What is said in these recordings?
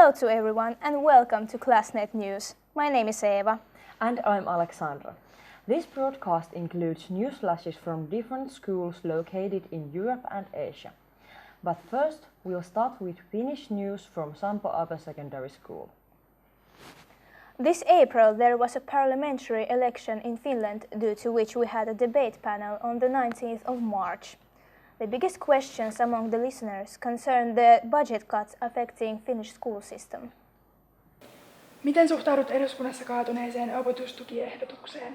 Hello to everyone and welcome to ClassNet News. My name is Eva. And I'm Alexandra. This broadcast includes news flashes from different schools located in Europe and Asia. But first, we'll start with Finnish news from Sampo Upper Secondary School. This April there was a parliamentary election in Finland, due to which we had a debate panel on the 19th of March. The biggest questions among the listeners concerned the budget cuts affecting Finnish school system. Miten suhtaudut eduskunnassa kaatuneeseen opetustukiehdotukseen?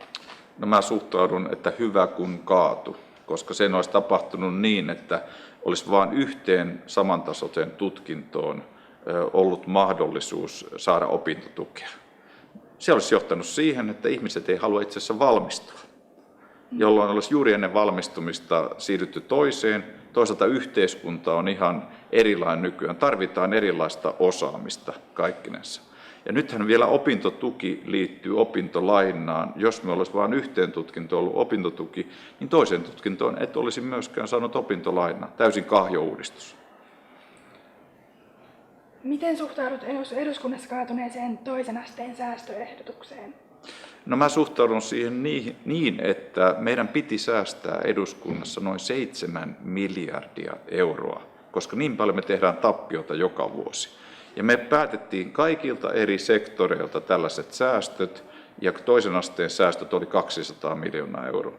No mä suhtaudun, että hyvä kun kaatu, koska sen olisi tapahtunut niin, että olisi vain yhteen samantasoiseen tutkintoon ollut mahdollisuus saada opintotukea. Se olisi johtanut siihen, että ihmiset ei halua itse asiassa valmistua, jolloin olisi juuri ennen valmistumista siirrytty toiseen. Toisaalta yhteiskunta on ihan erilainen nykyään, tarvitaan erilaista osaamista kaikkinensa. Ja nythän vielä opintotuki liittyy opintolainaan. Jos me olisi vain yhteen tutkintoon ollut opintotuki, niin toiseen tutkintoon et olisi myöskään saanut opintolainaa. Täysin kahjouudistus. Miten suhtaudut eduskunnassa kaatuneeseen toisen asteen säästöehdotukseen? No mä suhtaudun siihen niin, että meidän piti säästää eduskunnassa noin 7 miljardia euroa, koska niin paljon me tehdään tappiota joka vuosi. Ja me päätettiin kaikilta eri sektoreilta tällaiset säästöt, ja toisen asteen säästöt oli 200 miljoonaa euroa.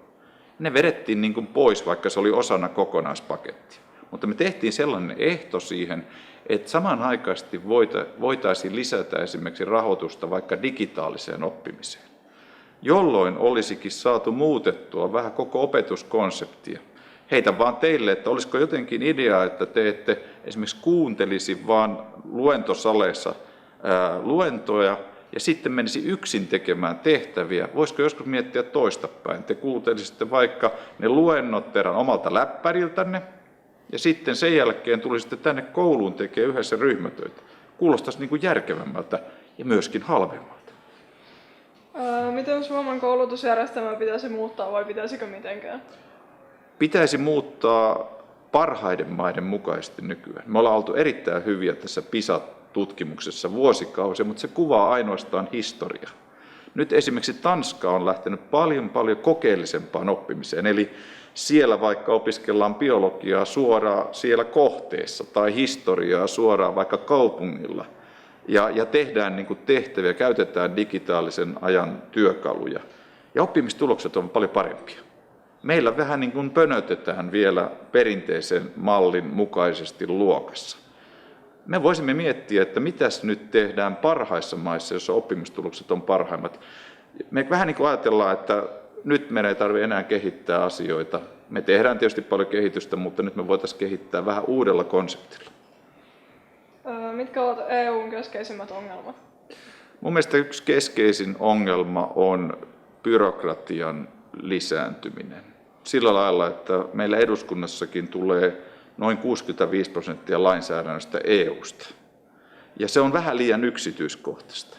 Ne vedettiin niin kuin pois, vaikka se oli osana kokonaispakettia. Mutta me tehtiin sellainen ehto siihen, että samanaikaisesti voitaisiin lisätä esimerkiksi rahoitusta vaikka digitaaliseen oppimiseen, jolloin olisikin saatu muutettua vähän koko opetuskonseptia. Heitän vaan teille, että olisiko jotenkin idea, että te ette esimerkiksi kuuntelisi vaan luentosaleissa luentoja ja sitten menisi yksin tekemään tehtäviä. Voisiko joskus miettiä toistapäin? Te kuuntelisitte vaikka ne luennot teidän omalta läppäriltänne ja sitten sen jälkeen tulisitte tänne kouluun tekemään yhdessä ryhmätöitä. Kuulostaisi niin kuin järkevämmältä ja myöskin halvemmalta. Miten Suomen koulutusjärjestelmää pitäisi muuttaa vai pitäisikö mitenkään? Pitäisi muuttaa parhaiden maiden mukaisesti nykyään. Me ollaan oltu erittäin hyviä tässä PISA-tutkimuksessa vuosikausia, mutta se kuvaa ainoastaan historiaa. Nyt esimerkiksi Tanska on lähtenyt paljon kokeellisempaan oppimiseen, eli siellä vaikka opiskellaan biologiaa suoraan siellä kohteessa tai historiaa suoraan vaikka kaupungilla ja tehdään niin kuin tehtäviä, käytetään digitaalisen ajan työkaluja ja oppimistulokset on paljon parempia. Meillä vähän niin kuin pönötetään vielä perinteisen mallin mukaisesti luokassa. Me voisimme miettiä, että mitäs nyt tehdään parhaissa maissa, joissa oppimistulokset on parhaimmat. Me vähän niin kuin ajatellaan, että nyt meidän ei tarvitse enää kehittää asioita. Me tehdään tietysti paljon kehitystä, mutta nyt me voitaisiin kehittää vähän uudella konseptilla. Mitkä ovat EUn keskeisimmät ongelmat? Mun mielestä yksi keskeisin ongelma on byrokratian lisääntyminen. Sillä lailla, että meillä eduskunnassakin tulee noin 65% lainsäädännöstä EUsta. Ja se on vähän liian yksityiskohtaista.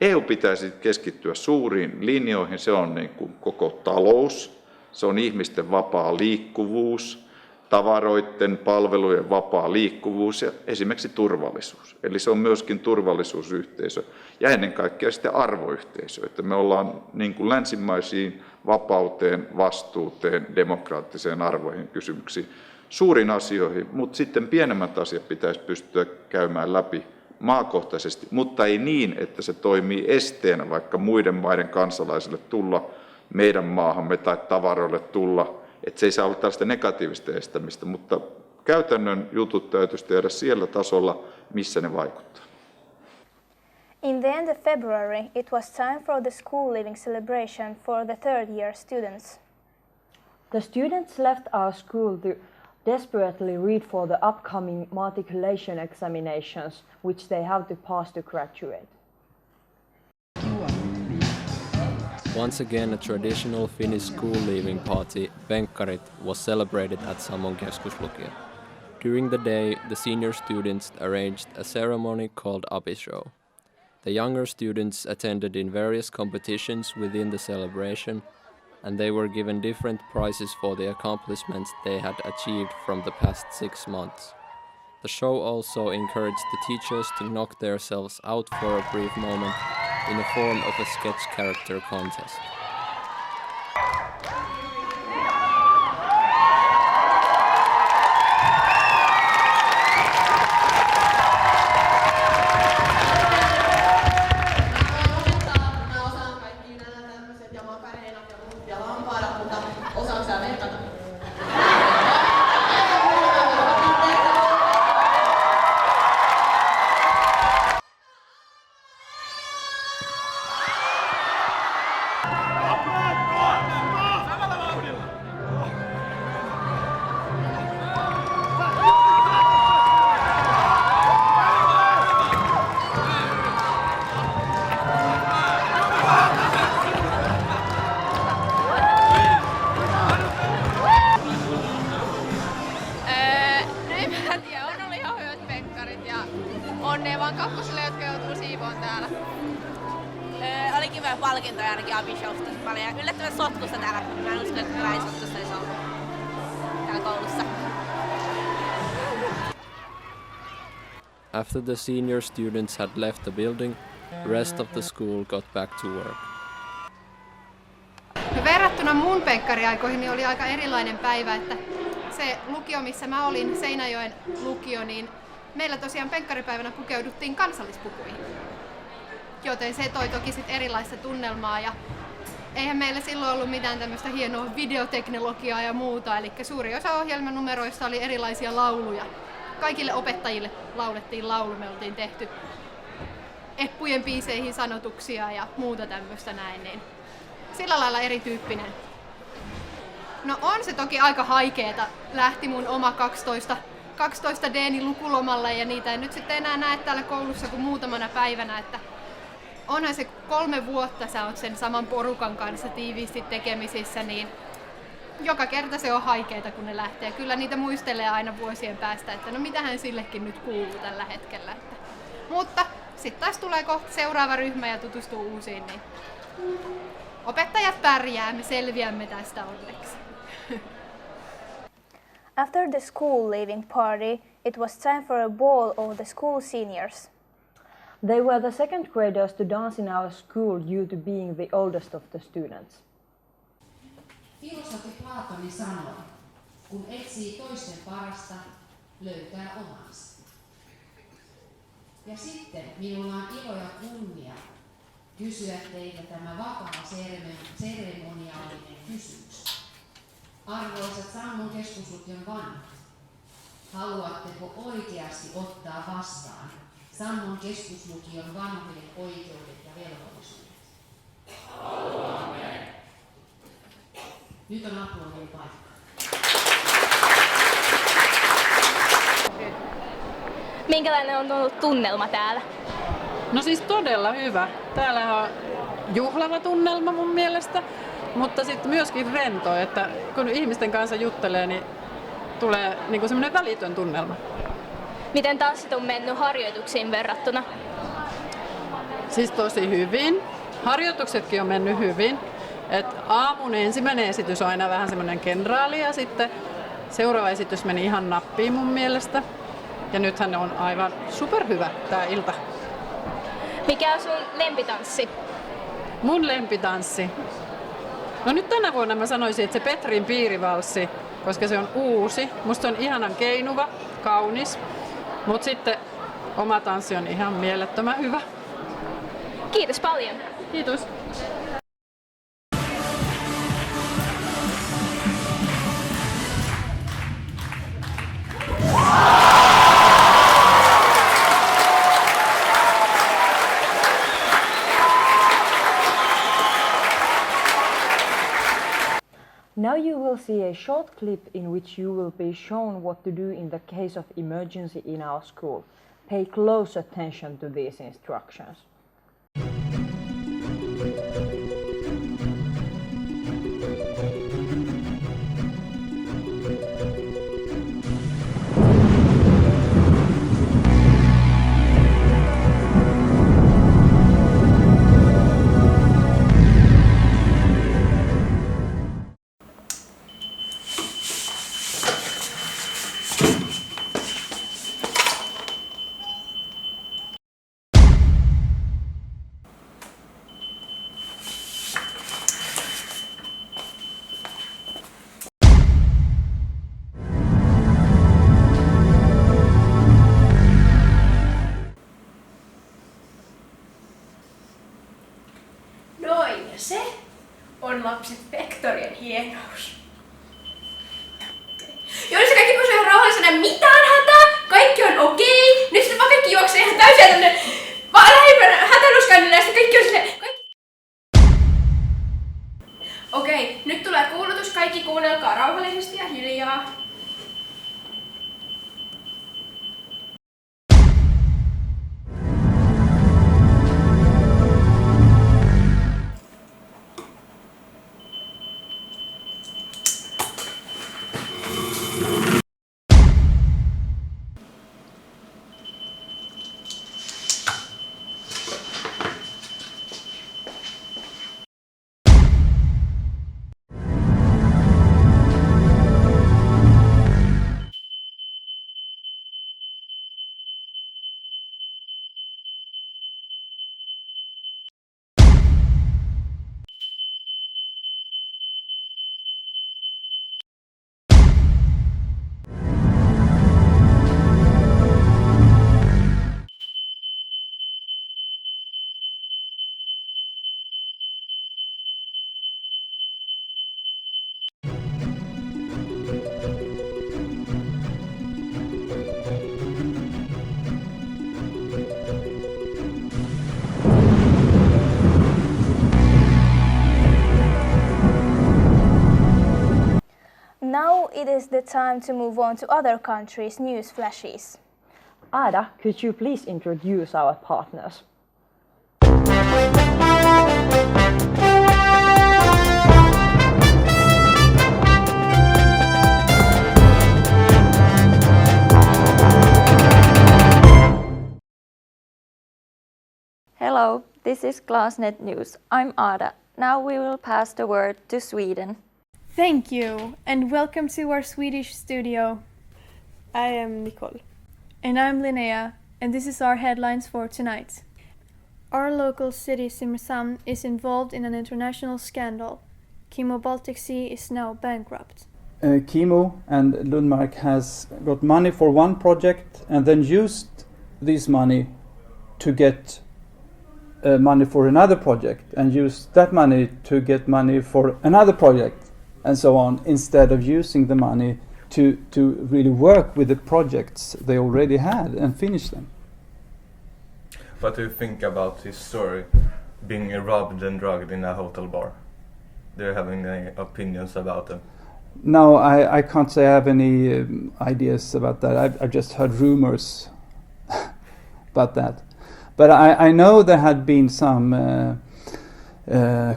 EU pitäisi keskittyä suuriin linjoihin. Se on niin kuin koko talous, se on ihmisten vapaa liikkuvuus, tavaroiden, palvelujen vapaa liikkuvuus ja esimerkiksi turvallisuus. Eli se on myöskin turvallisuusyhteisö ja ennen kaikkea sitten arvoyhteisö, että me ollaan niin kuin länsimaisiin vapauteen, vastuuteen, demokraattiseen arvoihin kysymyksiin, suuriin asioihin, mutta sitten pienemmät asiat pitäisi pystyä käymään läpi maakohtaisesti, mutta ei niin, että se toimii esteenä vaikka muiden maiden kansalaisille tulla meidän maahamme tai tavaroille tulla. Että se ei saa olla tällaista negatiivista estämistä, mutta käytännön jutut täytyisi tehdä siellä tasolla, missä ne vaikuttaa. In the end of February, it was time for the school leaving celebration for the third year students. The students left our school to desperately read for the upcoming matriculation examinations, which they have to pass to graduate. Once again, a traditional Finnish school leaving party, Venkkarit, was celebrated at Samon keskuslukio. During the day, the senior students arranged a ceremony called Apishow. The younger students attended in various competitions within the celebration, and they were given different prizes for the accomplishments they had achieved from the past 6 months. The show also encouraged the teachers to knock themselves out for a brief moment in the form of a sketch character contest. Onnea vaan kakkosille, jotka joutuu siivoon täällä. Oli kiva palkintoja ainakin Abishowsta paljon ja yllättävän sotkusta täällä. Mä en usko, että näin sotkusta olisi ollut täällä koulussa. After the senior students had left the building, the rest of the school got back to work. No verrattuna mun penkkariaikoihin niin oli aika erilainen päivä, että se lukio, missä mä olin, Seinäjoen lukio, niin meillä tosiaan penkkaripäivänä pukeuduttiin kansallispukuihin. Joten se toi toki sit erilaista tunnelmaa ja eihän meillä silloin ollut mitään tämmöistä hienoa videoteknologiaa ja muuta, eli suuri osa ohjelmanumeroista oli erilaisia lauluja. Kaikille opettajille laulettiin laulu, me oltiin tehty eppujen biiseihin sanotuksia ja muuta tämmöistä näin, niin sillä lailla erityyppinen. No on se toki aika haikeeta. Lähti mun oma 12 D:ni lukulomalle ja niitä en nyt sitten enää näe täällä koulussa kuin muutamana päivänä, että onhan se 3 vuotta sä oot sen saman porukan kanssa tiiviisti tekemisissä, niin joka kerta se on haikeeta kun ne lähtee. Kyllä niitä muistelee aina vuosien päästä, että no mitähän sillekin nyt kuuluu tällä hetkellä. Mutta sitten taas tulee kohta seuraava ryhmä ja tutustuu uusiin, niin opettajat pärjää, me selviämme tästä onneksi. After the school leaving party, it was time for a ball of the school seniors. They were the second graders to dance in our school due to being the oldest of the students. Filosofi Platoni sanoi, kun etsii toisten parasta, löytää omansa. Ja sitten minulla on ilo ja kunnia kysyä teiltä tämä vakava seremoniaalinen kysymys. Arvoisat Sammon keskuslukion vanhat, haluatteko oikeasti ottaa vastaan Sammon keskuslukion vanhojen oikeudet ja velvollisuudet? Haluamme! Nyt on aplodin paikka. Minkälainen on ollut tunnelma täällä? No siis todella hyvä. Täällä on juhlava tunnelma mun mielestä, mutta sitten myöskin rento, että kun ihmisten kanssa juttelee, niin tulee niinku semmoinen välitön tunnelma. Miten tanssit on mennyt harjoituksiin verrattuna? Siis tosi hyvin. Harjoituksetkin on mennyt hyvin. Et aamun ensimmäinen esitys on aina vähän semmoinen kenraali ja sitten seuraava esitys meni ihan nappiin mun mielestä. Ja nythän on aivan superhyvä tää ilta. Mikä on sun lempitanssi? Mun lempitanssi? No nyt tänä vuonna mä sanoisin, että se Petrin piirivalssi, koska se on uusi. Musta se on ihanan keinuva, kaunis. Mut sitten oma tanssi on ihan mielettömän hyvä. Kiitos paljon. Kiitos. Now you will see a short clip in which you will be shown what to do in the case of emergency in our school. Pay close attention to these instructions. on lapset vektorien hienous. Joissa kaikki pysyy ihan rauhallisena, mitään hätää, kaikki on okei. Nyt sitten vaan kaikki juoksee ihan täysin tänne lähimpänä hätäilyskannille ja sitten kaikki on silleen... Okei, nyt tulee kuulutus, kaikki kuunnelkaa rauhallisesti ja hiljaa. Now it is the time to move on to other countries' news flashes. Ada, could you please introduce our partners? Hello, this is ClassNet News. I'm Ada. Now we will pass the word to Sweden. Thank you, and welcome to our Swedish studio. I am Nicole. And I'm Linnea, and this is our headlines for tonight. Our local city, Simrishamn, is involved in an international scandal. Kimo Baltic Sea is now bankrupt. Kimo and Lundmark has got money for one project and then used this money to get money for another project and used that money to get money for another project and so on, instead of using the money to really work with the projects they already had and finish them. What do you think about his story, being robbed and drugged in a hotel bar? Do you have any opinions about him? No, I can't say I have any ideas about that. I've just heard rumors about that. But I know there had been some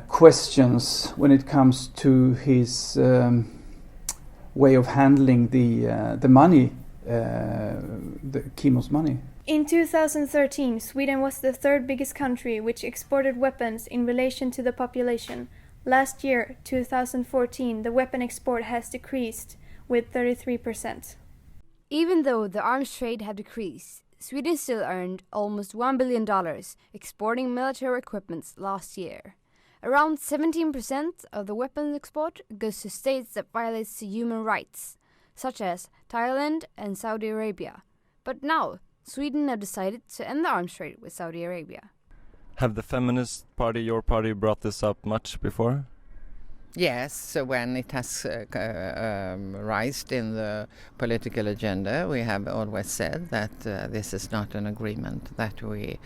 questions when it comes to his way of handling the money, the Kimo's money. In 2013, Sweden was the third biggest country which exported weapons in relation to the population. Last year, 2014, the weapon export has decreased with 33%. Even though the arms trade had decreased, Sweden still earned almost $1 billion exporting military equipment last year. Around 17% of the weapons export goes to states that violate human rights, such as Thailand and Saudi Arabia. But now, Sweden have decided to end the arms trade with Saudi Arabia. Have the feminist party, your party, brought this up much before? Yes, so when it has rised in the political agenda, we have always said that this is not an agreement that we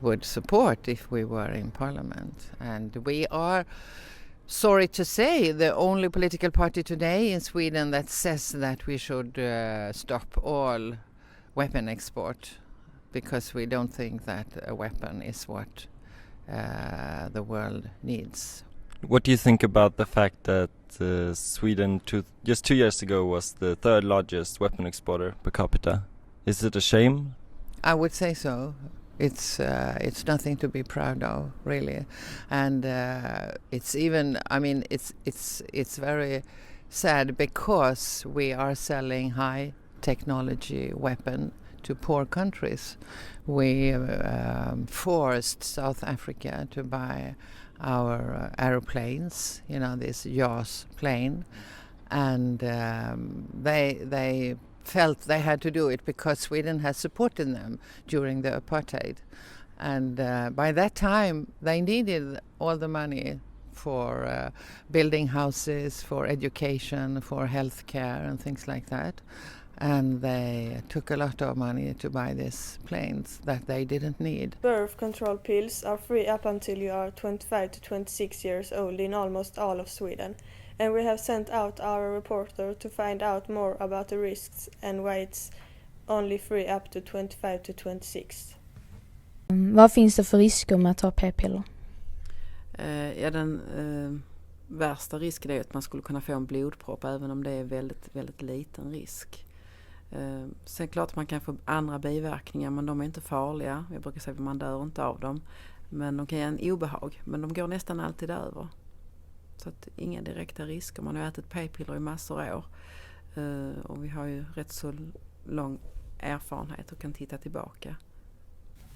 would support if we were in parliament. And we are, sorry to say, the only political party today in Sweden that says that we should stop all weapon export, because we don't think that a weapon is what the world needs. What do you think about the fact that Sweden just 2 years ago was the third largest weapon exporter per capita? Is it a shame? I would say so. It's nothing to be proud of, really, and it's even. I mean, it's very sad because we are selling high technology weapon to poor countries. We forced South Africa to buy our aeroplanes, this JAS plane, and they felt they had to do it because Sweden has supported them during the apartheid. And by that time, they needed all the money for building houses, for education, for healthcare and things like that. And they took a lot of money to buy these planes that they didn't need. Birth control pills are free up until you are 25 to 26 years old in almost all of Sweden. And we have sent out our reporter to find out more about the risks and why it's only free up to 25 to 26. Vad finns det för risker med att ta p-piller? Den värsta risken är att man skulle kunna få en blodpropp, även om det är väldigt, väldigt liten risk. Sen klart att man kan få andra biverkningar, men de är inte farliga. Jag brukar säga att man dör inte av dem. Men de kan ge en obehag, men de går nästan alltid över. Så att inga direkta risker. Man har ätit p-piller i massor år. Och vi har ju rätt så lång erfarenhet och kan titta tillbaka.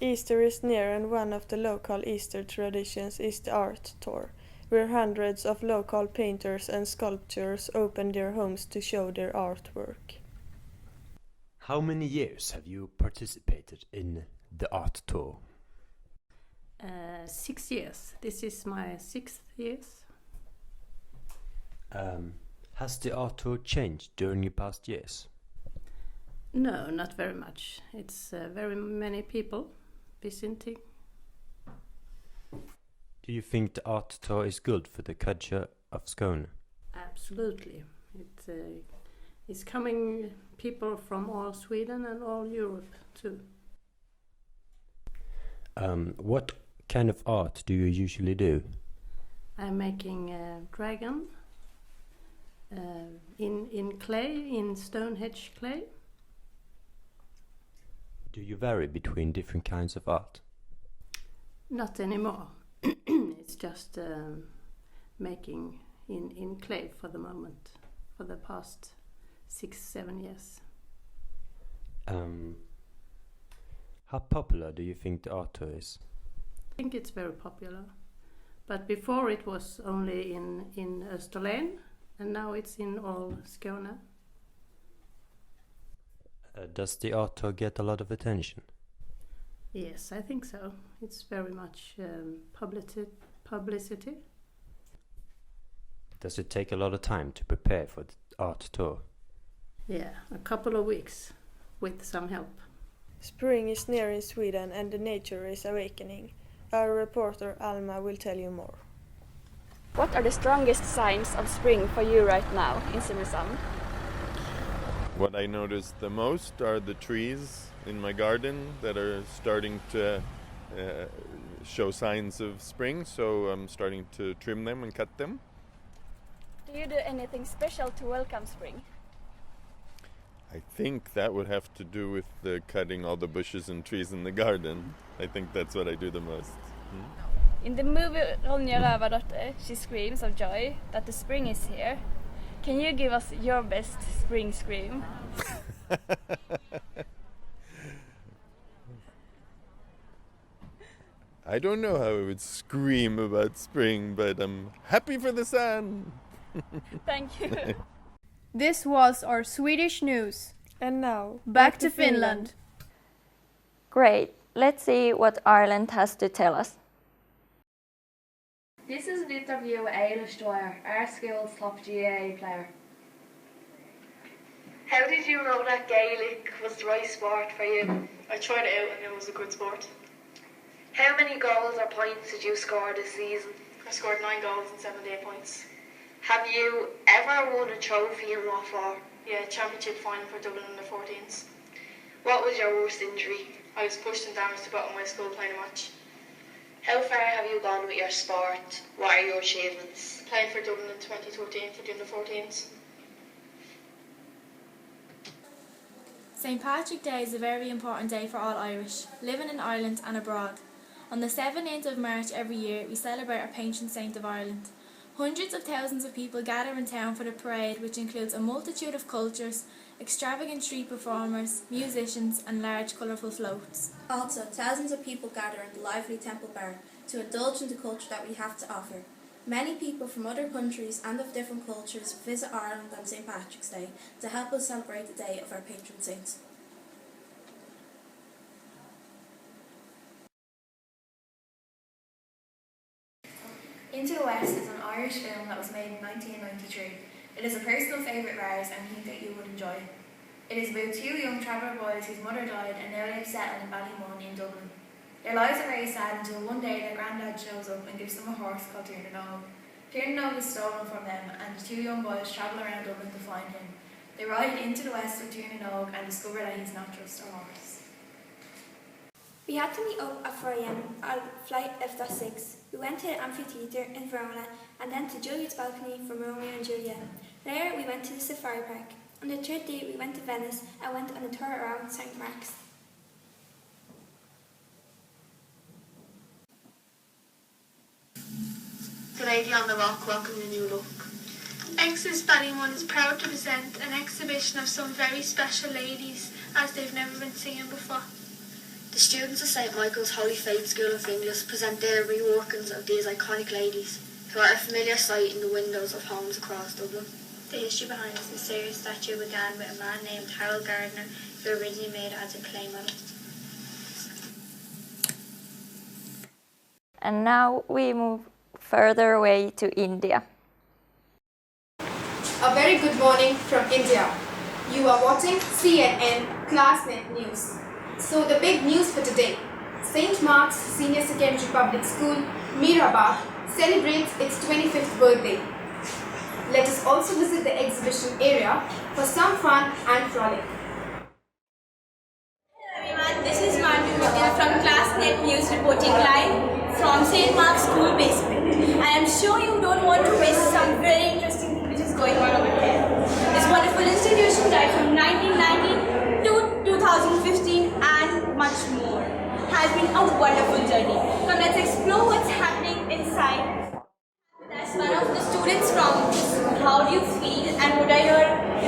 Easter is near, and one of the local Easter traditions is the art tour, where hundreds of local painters and sculptors open their homes to show their artwork. How many years have you participated in the art tour? 6 years. This is my 6th year. Has the art tour changed during the past years? No, not very much. It's very many people visiting. Do you think the art tour is good for the culture of Skåne? Absolutely. It's coming people from all Sweden and all Europe too. What kind of art do you usually do? I'm making a dragon in clay, in Stonehenge clay. Do you vary between different kinds of art? Not anymore. It's just making in clay for the moment, for the past 6-7 years. How popular do you think the art tour is? I think it's very popular. But before it was only in Österlen, and now it's in all Skåne. Does the art tour get a lot of attention? Yes, I think so. It's very much publicity. Does it take a lot of time to prepare for the art tour? Yeah, a couple of weeks with some help. Spring is near in Sweden and the nature is awakening. Our reporter Alma will tell you more. What are the strongest signs of spring for you right now in Simrishamn? What I notice the most are the trees in my garden that are starting to show signs of spring, so I'm starting to trim them and cut them. Do you do anything special to welcome spring? I think that would have to do with the cutting all the bushes and trees in the garden. I think that's what I do the most. In the movie Ronja Rövardotter, she screams of joy that the spring is here. Can you give us your best spring scream? I don't know how I would scream about spring, but I'm happy for the sun. Thank you. This was our Swedish news. And now, back to Finland. Great. Let's see what Ireland has to tell us. This is an interview with Eilish Dwyer, our school's top GAA player. How did you know that Gaelic was the right sport for you? I tried it out and it was a good sport. How many goals or points did you score this season? I scored 9 goals and 78 points. Have you ever won a trophy and what for? Yeah, championship final for Dublin under 14s. What was your worst injury? I was pushed and damaged to bottom of my school playing a match. How far have you gone with your sport? What are your achievements? Playing for Dublin in 2013 for the under 14s. St. Patrick's Day is a very important day for all Irish, living in Ireland and abroad. On the 17th of March every year, we celebrate our patron saint of Ireland. Hundreds of thousands of people gather in town for the parade, which includes a multitude of cultures, extravagant street performers, musicians and large colourful floats. Also, thousands of people gather in the lively Temple Bar to indulge in the culture that we have to offer. Many people from other countries and of different cultures visit Ireland on St. Patrick's Day to help us celebrate the day of our patron saints. Into the West is an Irish film that was made in 1993. It is a personal favourite of ours and we think that you would enjoy it. It is about two young traveller boys whose mother died and now live settled in Ballymun in Dublin. Their lives are very sad until one day their granddad shows up and gives them a horse called Tiernanog. Tiernanog is stolen from them and the two young boys travel around Dublin to find him. They ride into the West with Tiernanog and discover that he's not just a horse. We had to meet up at 4 AM on flight F-6. We went to the amphitheatre in Verona and then to Juliet's balcony from Romeo and Juliet. Later we went to the safari park. On the third day we went to Venice and went on a tour around St. Mark's. The Lady on the Rock welcomed a new look. Exodus Ballymun is proud to present an exhibition of some very special ladies as they've never been seen before. The students of St Michael's Holy Faith School of English present their reworkings of these iconic ladies, who are a familiar sight in the windows of homes across Dublin. The history behind this mysterious statue began with a man named Harold Gardner, who originally made it as a clay model. And now we move further away to India. A very good morning from India. You are watching CNN ClassNet News. So the big news for today. St. Mark's Senior Secondary Public School, Mirabad, celebrates its 25th birthday. Let us also visit the exhibition area for some fun and frolic. Hello everyone, this is Manju from ClassNet News reporting live from St. Mark's School basement. I am sure you don't want to miss some very interesting thing which is going on over here. This wonderful institution died from 1990 to 2015 and much more. Has been a wonderful journey. Come let's explore what's happening inside. As one of the students from this, how do you feel and what are your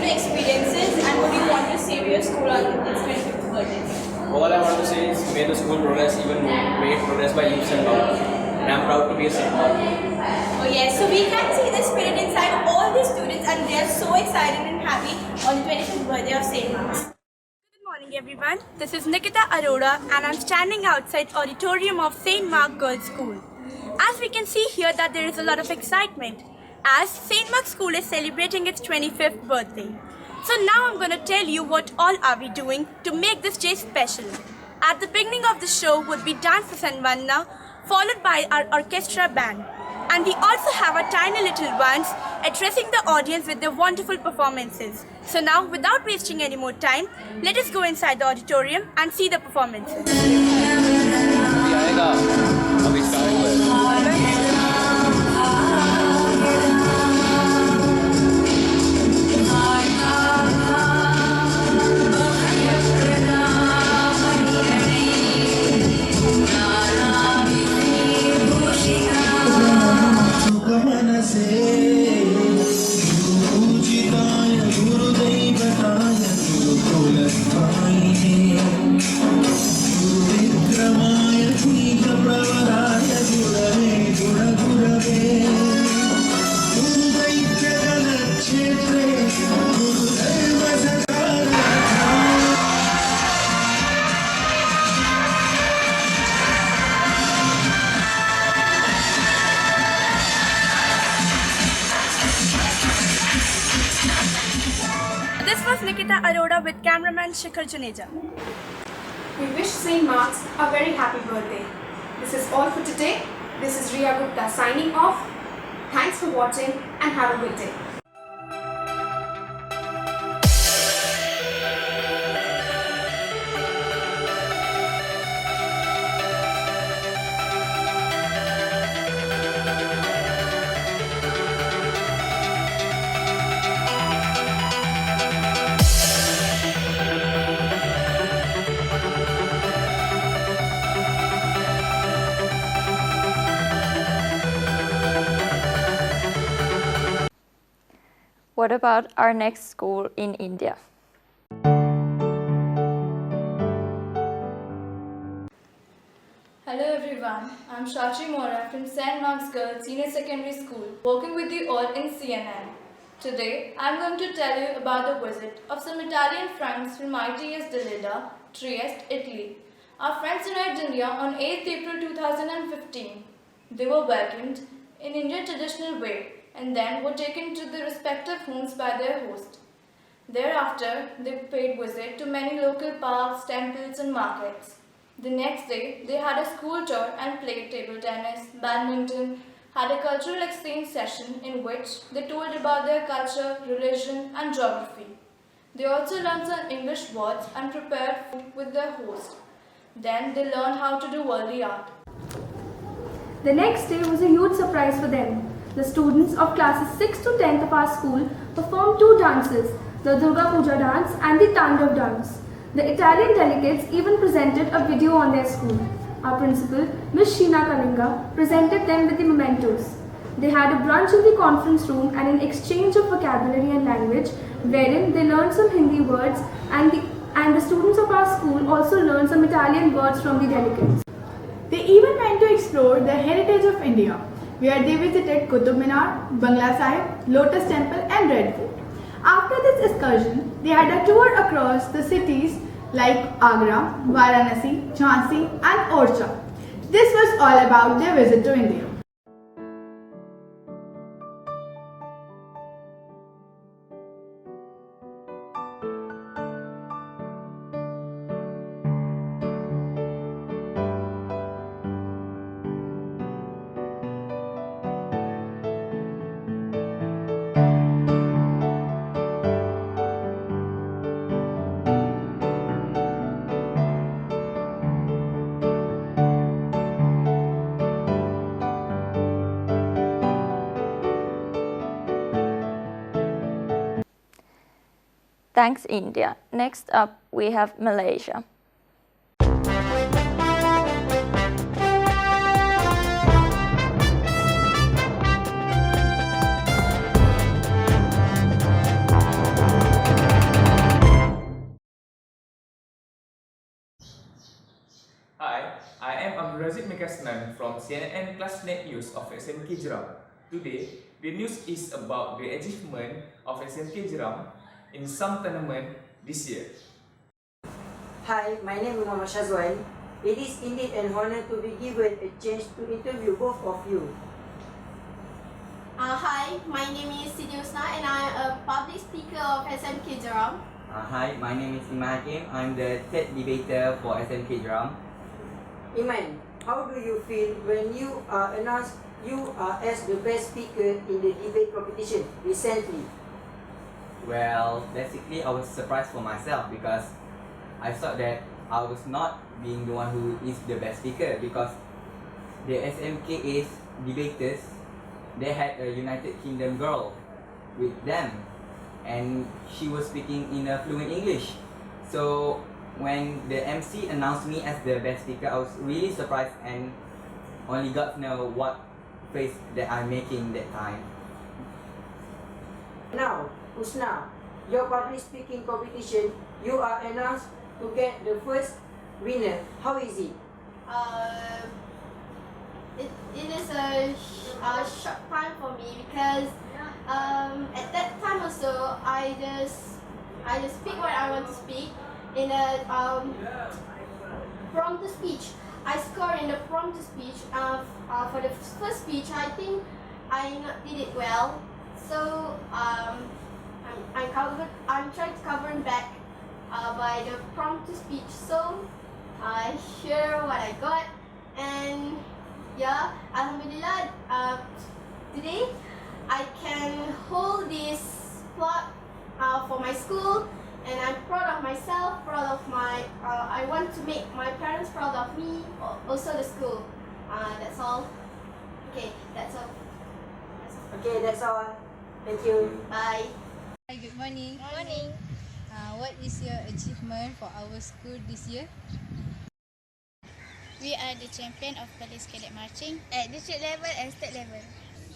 experiences and what do you want to say to your school on its 25th birthday? All I want to say is may the school progress even more, may it progress by leaps and bounds. And I'm proud to be a St. Mark. Oh yes, so we can see the spirit inside all the students and they are so excited and happy on the 25th birthday of St. Mark's. Good morning everyone, this is Nikita Arora and I'm standing outside auditorium of St. Mark Girls School. As we can see here that there is a lot of excitement as St. Mark's School is celebrating its 25th birthday. So now I'm going to tell you what all are we doing to make this day special. At the beginning of the show would be Dance and Vanna, followed by our orchestra band. And we also have our tiny little ones addressing the audience with their wonderful performances. So now, without wasting any more time, let us go inside the auditorium and see the performances. This was Nikita Arora with cameraman Shikhar Juneja. We wish St. Mark's a very happy birthday. This is all for today. This is Riya Gupta signing off. Thanks for watching and have a good day. What about our next school in India? Hello everyone, I'm Shachi Mora from St. Mark's Girls Senior Secondary School, working with you all in CNN. Today, I'm going to tell you about the visit of some Italian friends from ITS Delida, Trieste, Italy. Our friends arrived in India on 8th April 2015. They were welcomed in Indian traditional way and then were taken to their respective homes by their host. Thereafter, they paid visit to many local parks, temples and markets. The next day, they had a school tour and played table tennis, badminton, had a cultural exchange session in which they told about their culture, religion and geography. They also learned some English words and prepared food with their host. Then they learned how to do worldly art. The next day was a huge surprise for them. The students of classes 6th to 10th of our school performed two dances, the Durga Puja dance and the Tandav dance. The Italian delegates even presented a video on their school. Our principal, Miss Sheena Kalinga, presented them with the mementos. They had a brunch in the conference room and an exchange of vocabulary and language, wherein they learned some Hindi words and the students of our school also learned some Italian words from the delegates. They even went to explore the heritage of India, where they visited Qutub Minar, Bangla Sahib, Lotus Temple and Red Fort. After this excursion, they had a tour across the cities like Agra, Varanasi, Jhansi and Orcha. This was all about their visit to India. Thanks, India. Next up, we have Malaysia. Hi, I am Abdulrazid Mekasnan from CNN ClassNet News of SMK Jeram. Today, the news is about the achievement of SMK Jeram in some tournament this year. Hi, my name is Muhammad Shazwan. It is indeed an honor to be given a chance to interview both of you. Hi, my name is Sidi Usna and I am a public speaker of SMK Jeram. Hi, my name is Iman Hakim. I'm the third debater for SMK Jeram. Iman, how do you feel when you are announced you are as the best speaker in the debate competition recently? Well, basically I was surprised for myself because I thought that I was not being the one who is the best speaker because the SMKA's debaters, they had a United Kingdom girl with them and she was speaking in a fluent English. So when the MC announced me as the best speaker, I was really surprised and only got to know what face that I'm making that time. Now, Usna, your public speaking competition, you are announced to get the first winner. How is it? It is a short time for me because at that time also I just speak what I want to speak in a prompt speech. I score in the prompt speech. For the first speech, I think I not did it well. So I'm trying to cover it back by the prompt speech. So I share what I got, and yeah, Alhamdulillah. Today I can hold this plot for my school, and I'm proud of myself. Proud of my. I want to make my parents proud of me. Also the school. That's all. Okay, that's all. Okay, that's all. Thank you. Bye. Hi, good morning. Morning. What is your achievement for our school this year? We are the champion of police cadet marching at district level and state level.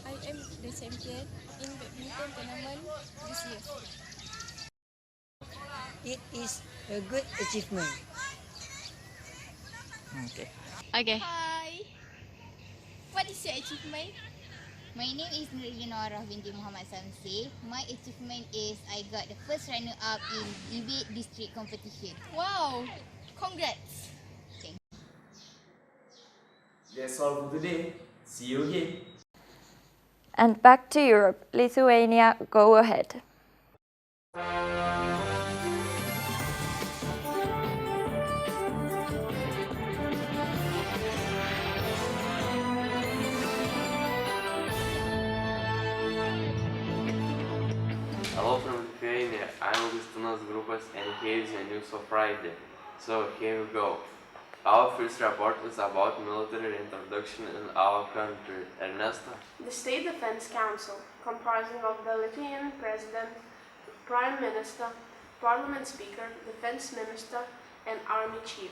I am the champion in badminton tournament this year. It is a good achievement. Okay. Hi. What is your achievement? My name is Nurina binti Muhammad Samsi. My achievement is I got the first runner-up in debate district competition. Wow! Congrats! That's all for today. See you again. And back to Europe, Lithuania, go ahead. Hello from Lithuania, I'm Augustinas Grupas and here is the news for Friday. So here we go. Our first report is about military introduction in our country. Ernesto? The State Defense Council, comprising of the Lithuanian President, Prime Minister, Parliament Speaker, Defense Minister and Army Chief,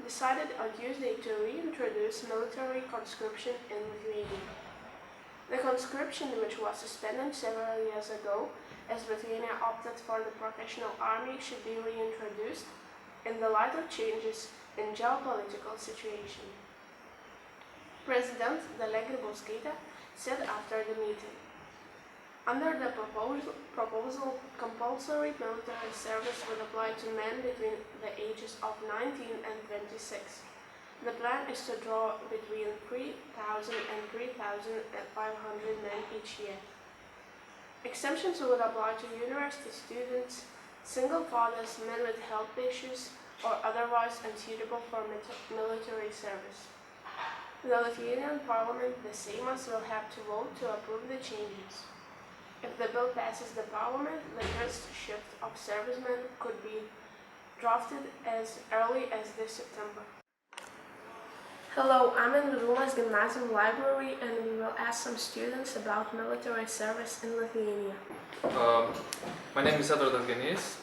decided on Tuesday to reintroduce military conscription in Lithuania. The conscription, which was suspended several years ago, as Lithuania opted for the professional army, should be reintroduced in the light of changes in geopolitical situation. President Dalia Grybauskaitė said after the meeting, under the proposal, compulsory military service would apply to men between the ages of 19 and 26. The plan is to draw between 3,000 and 3,500 men each year. Exemptions would apply to university students, single fathers, men with health issues, or otherwise unsuitable for military service. The Lithuanian Parliament, the Seimas, will have to vote to approve the changes. If the bill passes the Parliament, the first shift of servicemen could be drafted as early as this September. Hello, I'm in Vidunas Gymnasium library and we will ask some students about military service in Lithuania. My name is Edvardas Genys,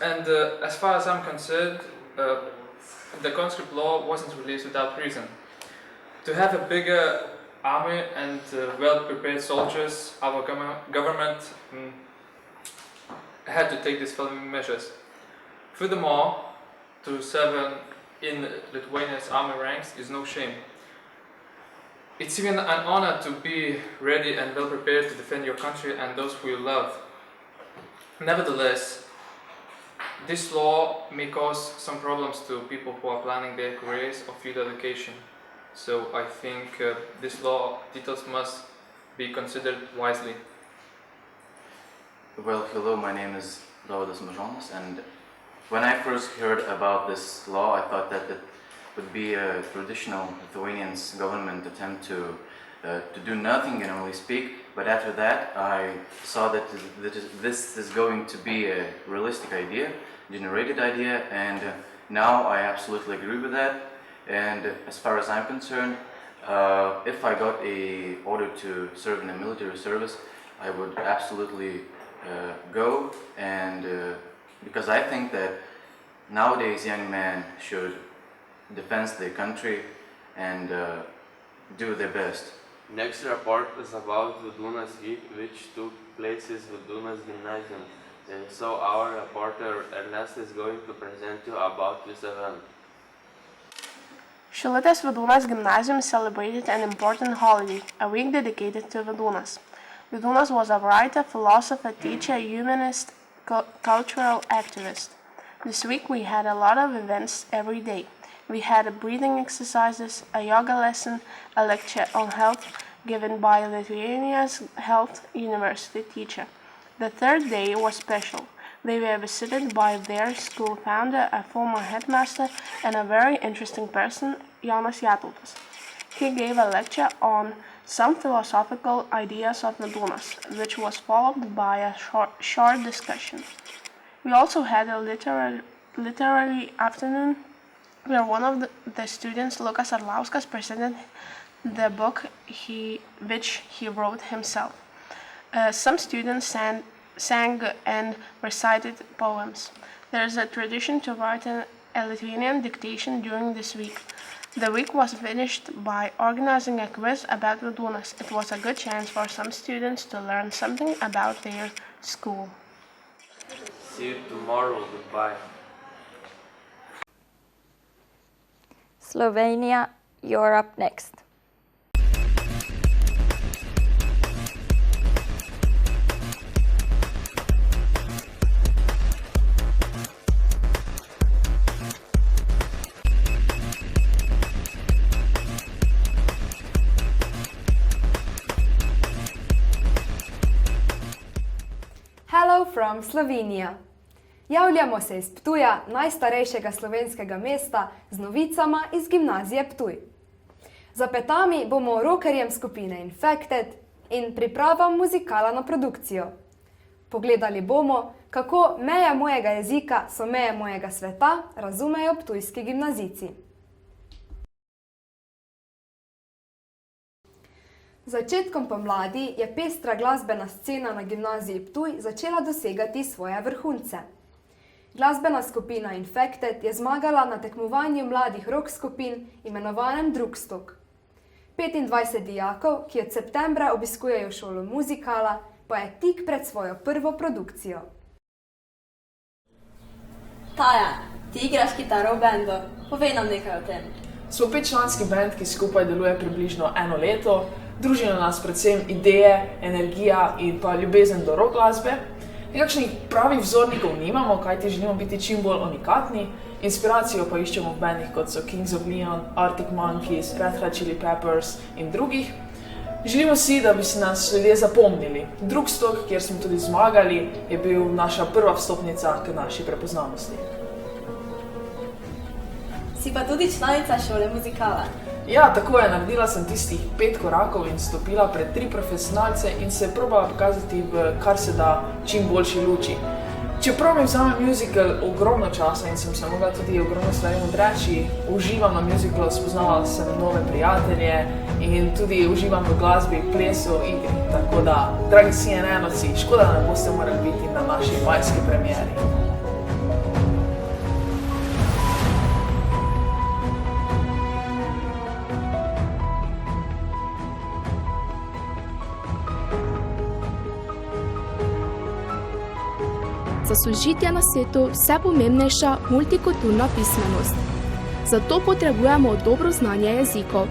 and as far as I'm concerned, the conscript law wasn't released without reason. To have a bigger army and well-prepared soldiers, our government had to take these following measures. Furthermore, to serve in Lithuania's army ranks is no shame. It's even an honor to be ready and well prepared to defend your country and those who you love. Nevertheless, this law may cause some problems to people who are planning their careers or field education. So I think this law details must be considered wisely. Well, hello, my name is Dovydas Mažonas, and when I first heard about this law, I thought that it would be a traditional Lithuanian government attempt to do nothing and only speak. But after that, I saw that this is going to be a realistic idea, generated idea, and now I absolutely agree with that. And as far as I'm concerned, if I got a order to serve in a military service, I would absolutely go, and because I think that nowadays young men should defend their country and do their best. Next report is about Vidunas week, which took place in Vidunas Gymnasium. So our reporter Ernest is going to present you about this event. Šilutės Vidunas Gymnasium celebrated an important holiday, a week dedicated to Vidunas. Vidunas was a writer, philosopher, teacher, humanist, cultural activist. This week we had a lot of events every day. We had breathing exercises, a yoga lesson, a lecture on health given by Lithuania's health university teacher. The third day was special. They were visited by their school founder, a former headmaster, and a very interesting person, Jonas Jatautas. He gave a lecture on some philosophical ideas of Vidunas, which was followed by a short discussion. We also had a literary afternoon where one of the students, Lukas Arlauskas, presented the book which he wrote himself. Some students sang and recited poems. There is a tradition to write a Lithuanian dictation during this week. The week was finished by organizing a quiz about Vidunas. It was a good chance for some students to learn something about their school. See you tomorrow. Goodbye. Slovenia, you're up next. from Slovenia. Javljamo se iz Ptuja, najstarejšega slovenskega mesta, z novicama iz gimnazije Ptuj. Za petami bomo rockerjem skupine Infected in pripravam muzikala na produkcijo. Pogledali bomo, kako meje mojega jezika so meje mojega sveta, razumejo ptujski gimnazijci. Začetkom pomladi je pestra glasbena scena na gimnaziji Ptuj začela dosegati svoje vrhunce. Glasbena skupina Infected je zmagala na tekmovanju mladih rock skupin imenovanem Drugstok. 25 dijakov, ki od septembra obiskujejo šolo muzikala, pa je tik pred svojo prvo produkcijo. Taja, ti igraš kitaro v bendu. Povej nam nekaj o tem. Smo 5-članski bend, ki skupaj deluje približno 1 leto. Družijo nas predvsem ideje, energija in pa ljubezen do rock glasbe. Nekakšnih pravih vzornikov nimamo, kajti želimo biti čim bolj unikatni. Inspiracijo pa iščemo v bendih, kot so Kings of Leon, Arctic Monkeys, Red Hot Chili Peppers in drugih. Želimo si, da bi si nas ljudje zapomnili. Drugstok, kjer smo tudi zmagali, je bil naša prva vstopnica k naši prepoznavnosti. Si pa tudi članica šole muzikala. Ja, tako je. Naredila sem tistih 5 korakov in stopila pred 3 profesionalce in se probala pokazati v kar se da čim boljši luči. Čeprav mi vzame musical ogromno časa in sem se mogla tudi ogromno stvari odreči, uživam na musicalu, spoznavala sem nove prijatelje in tudi uživam v glasbi, plesu, igri. Tako da, dragi CNN-ovci, škoda, da ne boste morali biti na naši majski premieri. Za sožitje na svetu vse pomembnejša multikulturna pismenost. Zato potrebujemo dobro znanje jezikov.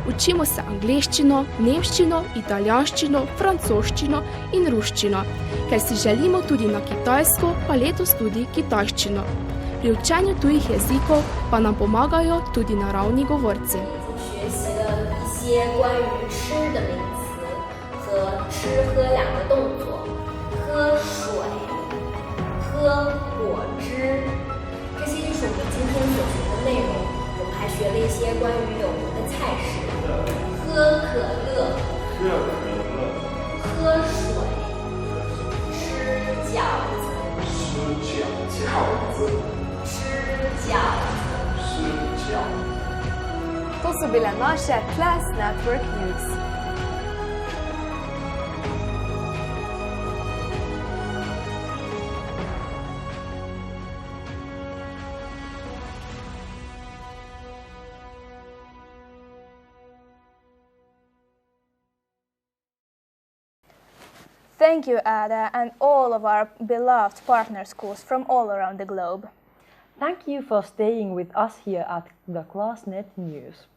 Učimo se angleščino, nemščino, italijanščino, francoščino in ruščino, ker si želimo tudi na kitajsko, pa letos tudi kitajščino. Pri učenju tujih jezikov pa nam pomagajo tudi naravni govorci. 学习了一些关于吃的名词和吃喝两个动作，喝水。喝果汁，这些就是我们今天所学的内容。我们还学了一些关于有名的菜式，喝可乐，喝水，吃饺子，吃饺子。 To so bile naše Class Network News. Thank you, Ada, and all of our beloved partner schools from all around the globe. Thank you for staying with us here at the ClassNet News.